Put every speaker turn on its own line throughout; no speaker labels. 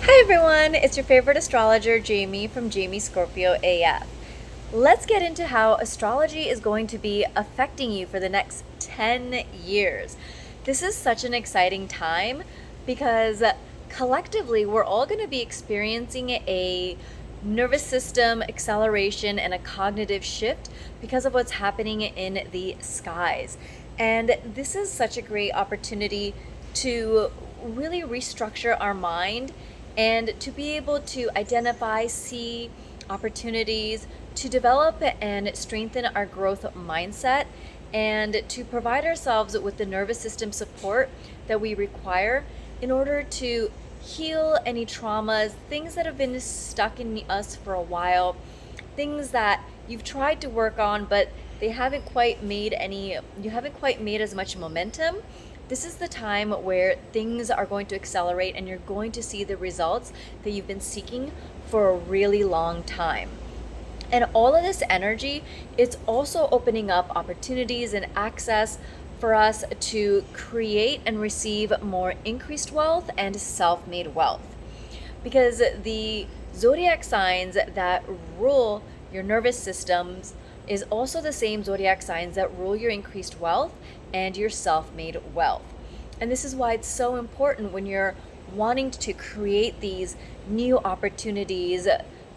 Hi everyone, it's your favorite astrologer, Jaymie from J Me Scorpio AF. Let's get into how astrology is going to be affecting you for the next 10 years. This is such an exciting time because collectively we're all going to be experiencing a nervous system acceleration and a cognitive shift because of what's happening in the skies. And this is such a great opportunity to really restructure our mind and to be able to identify, see opportunities, to develop and strengthen our growth mindset, and to provide ourselves with the nervous system support that we require in order to heal any traumas, things that have been stuck in us for a while, things that you've tried to work on, but you haven't quite made as much momentum. This is the time where things are going to accelerate and you're going to see the results that you've been seeking for a really long time. And all of this energy, it's also opening up opportunities and access for us to create and receive more increased wealth and self-made wealth. Because the zodiac signs that rule your nervous systems is also the same zodiac signs that rule your increased wealth and your self-made wealth. And this is why it's so important when you're wanting to create these new opportunities,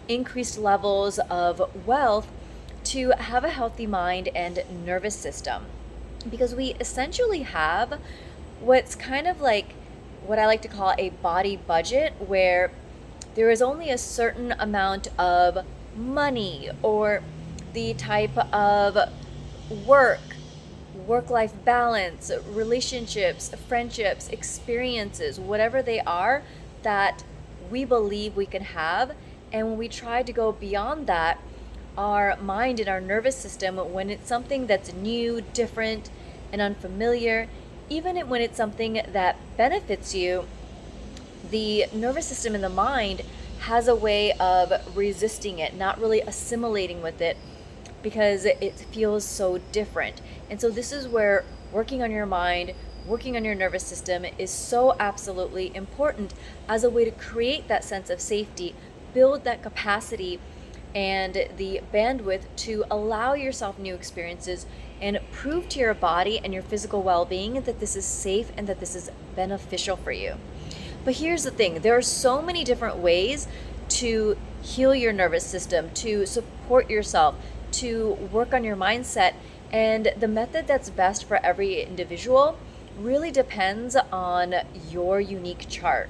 increased levels of wealth, to have a healthy mind and nervous system. Because we essentially have what's kind of like what I like to call a body budget, where there is only a certain amount of money or the type of work-life balance, relationships, friendships, experiences, whatever they are, that we believe we can have. And when we try to go beyond that, our mind and our nervous system, when it's something that's new, different, and unfamiliar, even when it's something that benefits you, the nervous system and the mind has a way of resisting it, not really assimilating with it, because it feels so different. And so this is where working on your mind, working on your nervous system is so absolutely important as a way to create that sense of safety, build that capacity and the bandwidth to allow yourself new experiences and prove to your body and your physical well-being that this is safe and that this is beneficial for you. But here's the thing, there are so many different ways to heal your nervous system, to support yourself, to work on your mindset, and the method that's best for every individual really depends on your unique chart.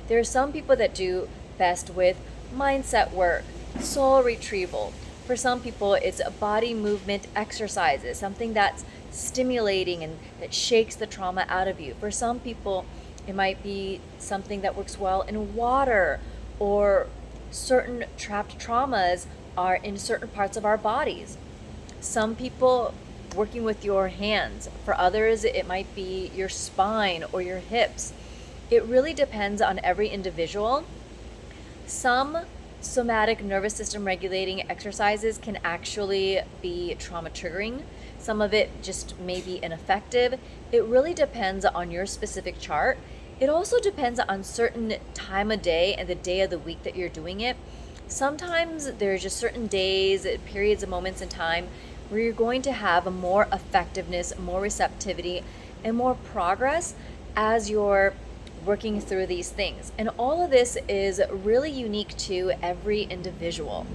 There are some people that do best with mindset work, soul retrieval. For some people, it's body movement exercises, something that's stimulating and that shakes the trauma out of you. For some people, it might be something that works well in water, or certain trapped traumas are in certain parts of our bodies. Some people working with your hands. For others, it might be your spine or your hips. It really depends on every individual. Some somatic nervous system regulating exercises can actually be trauma triggering. Some of it just may be ineffective. It really depends on your specific chart. It also depends on certain time of day and the day of the week that you're doing it. Sometimes there's just certain days, periods of moments in time where you're going to have more effectiveness, more receptivity, and more progress as you're working through these things. And all of this is really unique to every individual.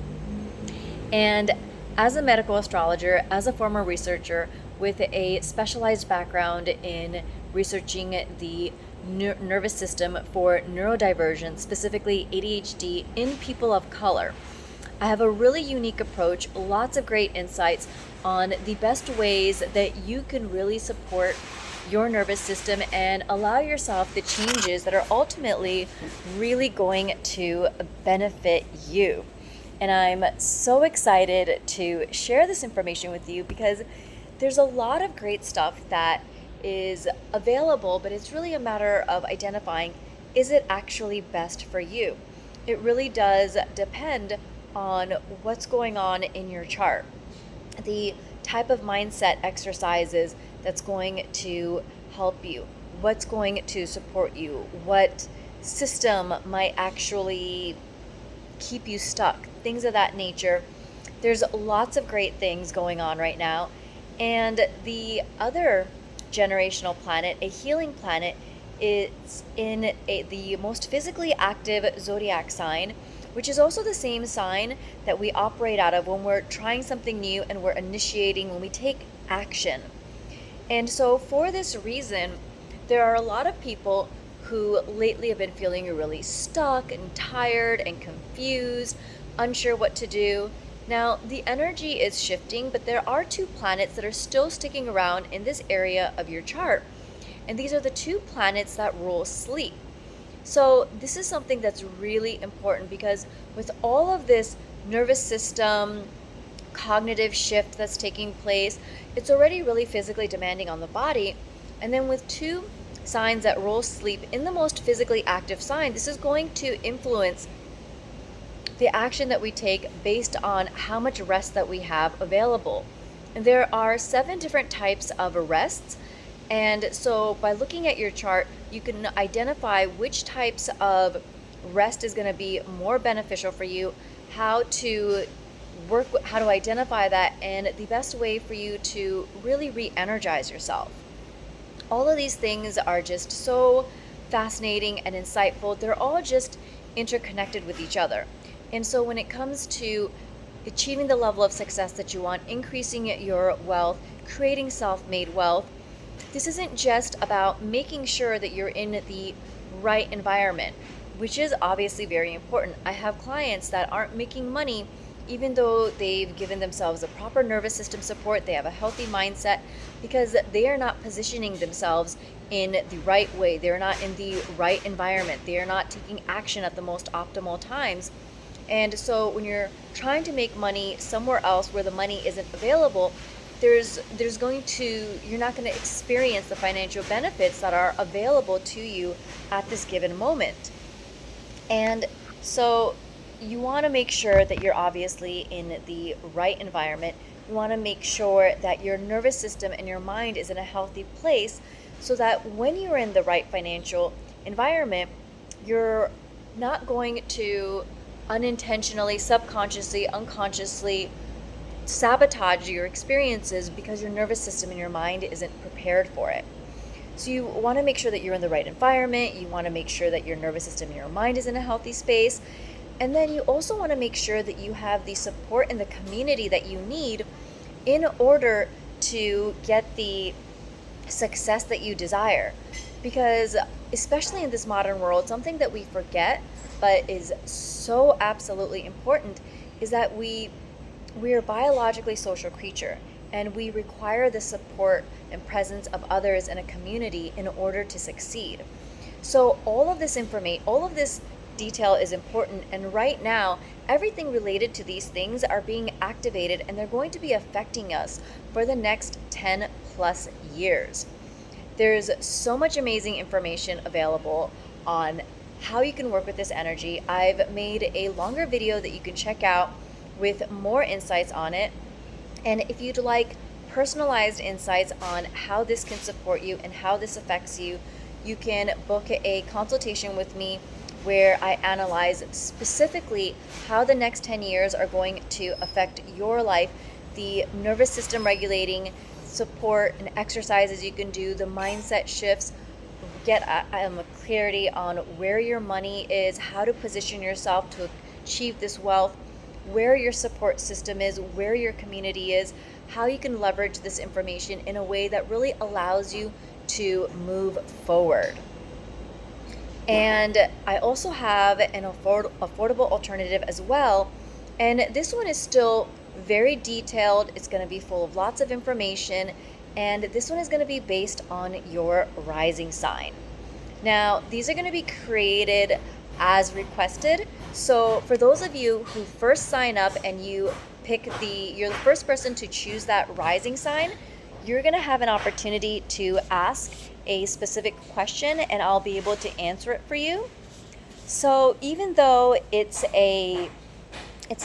And as a medical astrologer, as a former researcher with a specialized background in researching the nervous system for neurodivergent, specifically ADHD, in people of color, I have a really unique approach, lots of great insights on the best ways that you can really support your nervous system and allow yourself the changes that are ultimately really going to benefit you. And I'm so excited to share this information with you because there's a lot of great stuff that is available, but it's really a matter of identifying, is it actually best for you? It really does depend on what's going on in your chart, the type of mindset exercises that's going to help you, what's going to support you, what system might actually keep you stuck, things of that nature. There's lots of great things going on right now. And the other generational planet, a healing planet, is in the most physically active zodiac sign, which is also the same sign that we operate out of when we're trying something new and we're initiating, when we take action. And so, for this reason, there are a lot of people who lately have been feeling really stuck and tired and confused, unsure what to do. Now, the energy is shifting, but there are two planets that are still sticking around in this area of your chart. And these are the two planets that rule sleep. So, this is something that's really important because with all of this nervous system, cognitive shift that's taking place, it's already really physically demanding on the body. And then with two signs that rule sleep in the most physically active sign, this is going to influence the action that we take based on how much rest that we have available. And there are 7 different types of rests. And so by looking at your chart, you can identify which types of rest is going to be more beneficial for you, how to how to identify that, and the best way for you to really re-energize yourself. All of these things are just so fascinating and insightful. They're all just interconnected with each other. And so when it comes to achieving the level of success that you want, increasing your wealth, creating self-made wealth, this isn't just about making sure that you're in the right environment, which is obviously very important. I have clients that aren't making money even though they've given themselves a proper nervous system support, they have a healthy mindset, because they are not positioning themselves in the right way. They're not in the right environment. They are not taking action at the most optimal times. And so when you're trying to make money somewhere else where the money isn't available, there's going to, you're not going to experience the financial benefits that are available to you at this given moment. And so you want to make sure that you're obviously in the right environment. You want to make sure that your nervous system and your mind is in a healthy place so that when you're in the right financial environment, you're not going to unintentionally, subconsciously, unconsciously sabotage your experiences because your nervous system and your mind isn't prepared for it. So you want to make sure that you're in the right environment. You want to make sure that your nervous system and your mind is in a healthy space. And then you also want to make sure that you have the support in the community that you need in order to get the success that you desire. Because especially in this modern world, something that we forget but is so absolutely important is that we are a biologically social creature, and we require the support and presence of others in a community in order to succeed. So all of this information, all of this detail is important, and right now everything related to these things are being activated, and they're going to be affecting us for the next 10 plus years. There's so much amazing information available on how you can work with this energy. I've made a longer video that you can check out with more insights on it. And if you'd like personalized insights on how this can support you and how this affects you, you can book a consultation with me where I analyze specifically how the next 10 years are going to affect your life, the nervous system regulating support and exercises you can do, the mindset shifts, get a clarity on where your money is, how to position yourself to achieve this wealth, where your support system is, where your community is, how you can leverage this information in a way that really allows you to move forward. And I also have an affordable alternative as well. And this one is still very detailed. It's going to be full of lots of information. And this one is going to be based on your rising sign. Now, these are going to be created as requested. So for those of you who first sign up and you pick you're the first person to choose that rising sign, you're going to have an opportunity to ask a specific question and I'll be able to answer it for you. So even though it's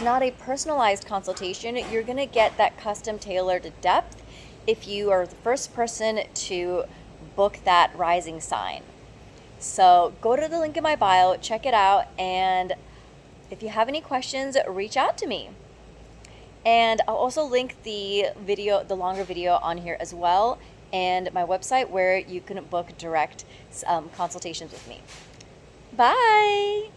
not a personalized consultation, you're going to get that custom tailored depth if you are the first person to book that rising sign. So go to the link in my bio, check it out, and if you have any questions, reach out to me. And I'll also link the video, the longer video on here as well, and my website where you can book direct consultations with me. Bye!